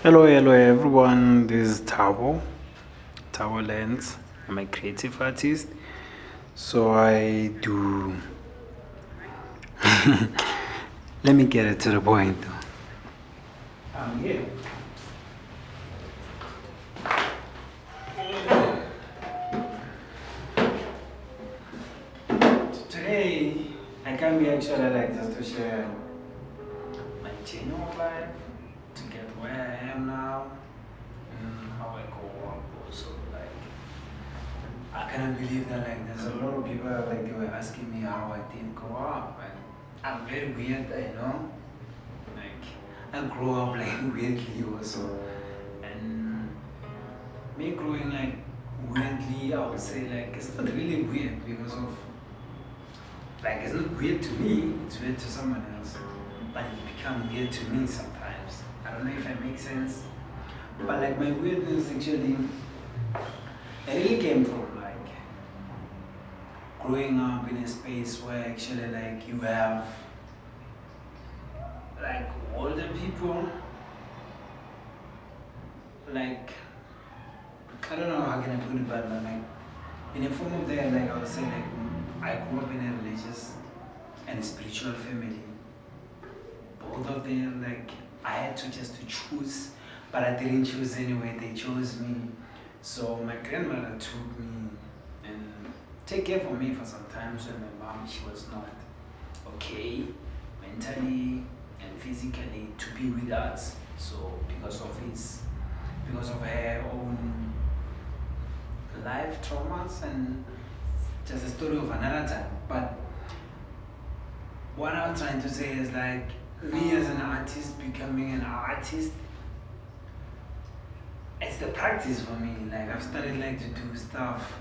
Hello everyone. This is Tabo Lens. I'm a creative artist. So I do. Let me get it to the point. I'm here. Today, I come here actually like just to share my genuine life, to get where I am now, and how I go up also. Like, I cannot believe that like there's a lot of people like they were asking me how I did grow up, and I'm very weird, Like, I grew up like weirdly also, and me growing like weirdly, I would say like it's not really weird because of like it's not weird to me, it's weird to someone else, but it becomes weird to me sometimes. I don't know if I make sense, but like my weirdness actually, it really came from like growing up in a space where actually like you have like older people, like I don't know how can I put it, but like in a form of that, like I would say like I grew up in a religious and spiritual family. Both of them, like I had to just to choose, but I didn't choose anyway. They chose me. So my grandmother took me and take care for me for some time. So my mom, she was not okay mentally and physically to be with us. So because of her own life traumas and just a story of another time. But what I'm trying to say is like me as an artist becoming an artist, it's the practice for me. Like I've started like to do stuff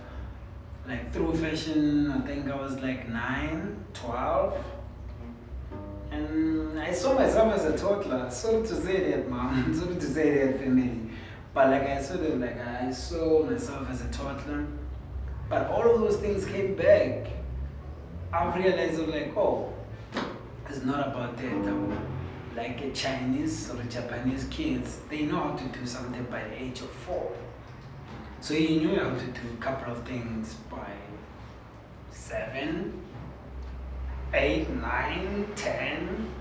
like through fashion. I think I was like 9, 12, and I saw myself as a toddler. Sorry to say that, mom. Sorry to say that, family. But like I saw myself as a toddler. But all of those things came back. I've realized like, oh, it's not about that. Like a Chinese or a Japanese kids, they know how to do something by the age of 4. So he knew how to do a couple of things by 7, 8, 9, 10,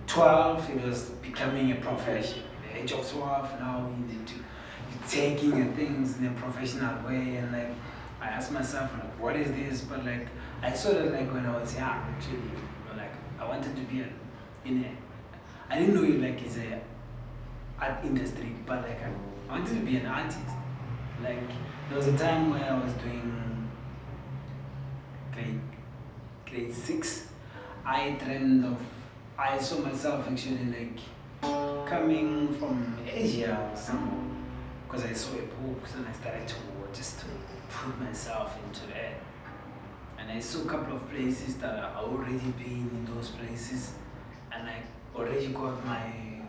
12. It was becoming a profession. At the age of 12, now you need to you're taking things in a professional way. And like I asked myself, like, what is this? But like I saw that like when I was young, actually, like I wanted to be in a I didn't know it like it's a art industry, but like I wanted to be an artist. Like there was a time where I was doing grade 6. I saw myself actually like coming from Asia or somewhere because I saw a book and I started to just to put myself into that. And I saw a couple of places that I already been in those places, and I already got my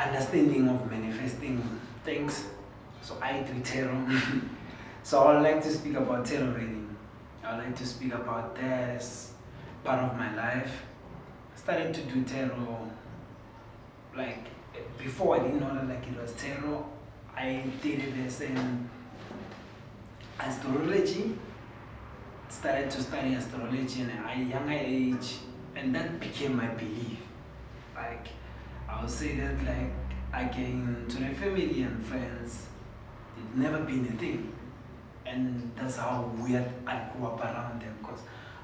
understanding of manifesting things. So I do tarot. So I would like to speak about tarot reading. I would like to speak about that as part of my life. I started to do tarot like before I didn't know that like it was tarot. I did it as in astrology. Started to study astrology at a younger age, and that became my belief. Like I would say that like again to the family and friends, it never been a thing, and that's how weird I grew up around them because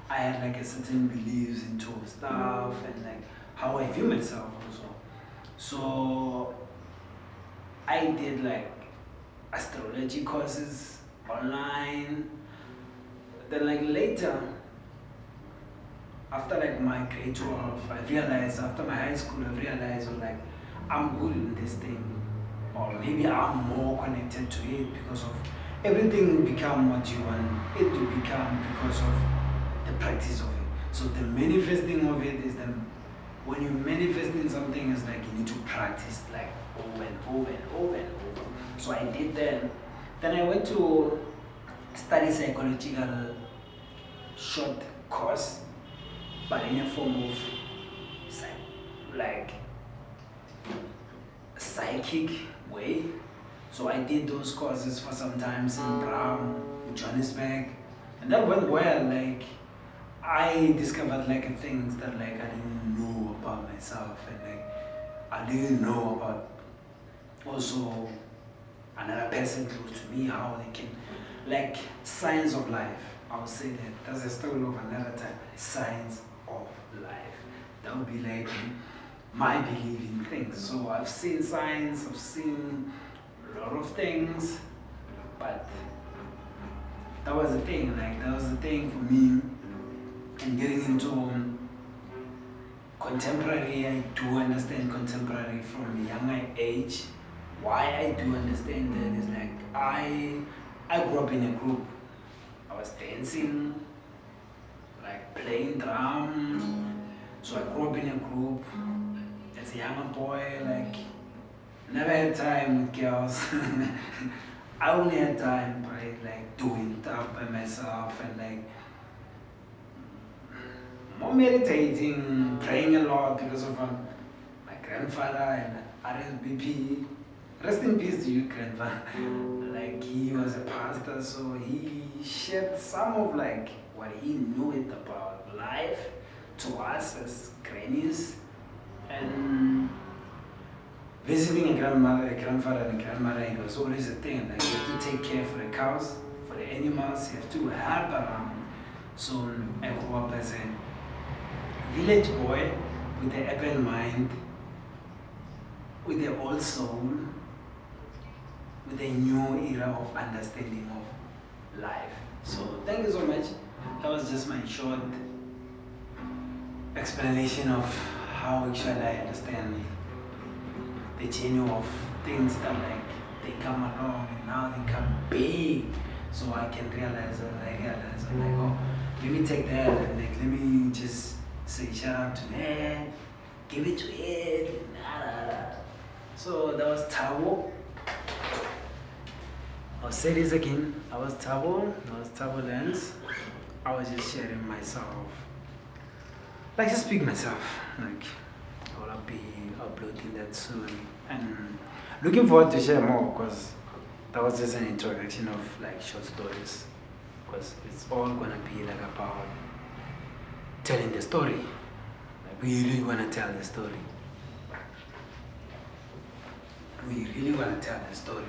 I had like a certain beliefs into stuff and like how I view myself also. So I did like astrology courses online. Then like later, after like my grade 12, I realized after my high school, I realized like I'm good in this thing, or maybe I'm more connected to it because of everything become what you want it to become because of the practice of it. So the manifesting of it is the when you manifest in something is like you need to practice like over and over and over and over. So I did that. Then I went to study psychological short course, but in a form of like kick way. So I did those courses for some times in Brown, in Johannesburg, and that went well. Like I discovered like things that like I didn't know about myself, and like I didn't know about also another person close to me, how they can, like signs of life. I would say that that's a story of another time. Signs of life. That would be like my belief in things. So I've seen signs, I've seen a lot of things, but that was the thing. Like that was the thing for me. And getting into contemporary, I do understand contemporary from a younger age. Why I do understand that is like I grew up in a group. I was dancing, like playing drum. So I grew up in a group as a younger boy, like never had time with girls. I only had time by like doing stuff by myself and like more meditating, praying a lot because of my grandfather and RSBP. Rest in peace to you, grandfather. Like he was a pastor, so he shared some of like what he knew it about life to us as grannies, and visiting a grandfather and a grandmother. It was always a thing. Like you have to take care for the cows, for the animals. You have to help around. So I grew up as a village boy with an open mind, with the old soul, with a new era of understanding of life. So thank you so much. That was just my short explanation of how actually I understand the journey of things that like they come along and now they come big. So I can realize, I'm like, oh, let me take that and like let me just say shout out to that, give it to it. So that was Thabo. I'll say this again. I was Thabo Lens. I was just sharing myself. Like just speak myself. Like I'll be uploading that soon. And looking forward to share more because that was just an introduction of like short stories. Because it's all gonna be like about telling the story. Like we really wanna tell the story. We really wanna tell the story.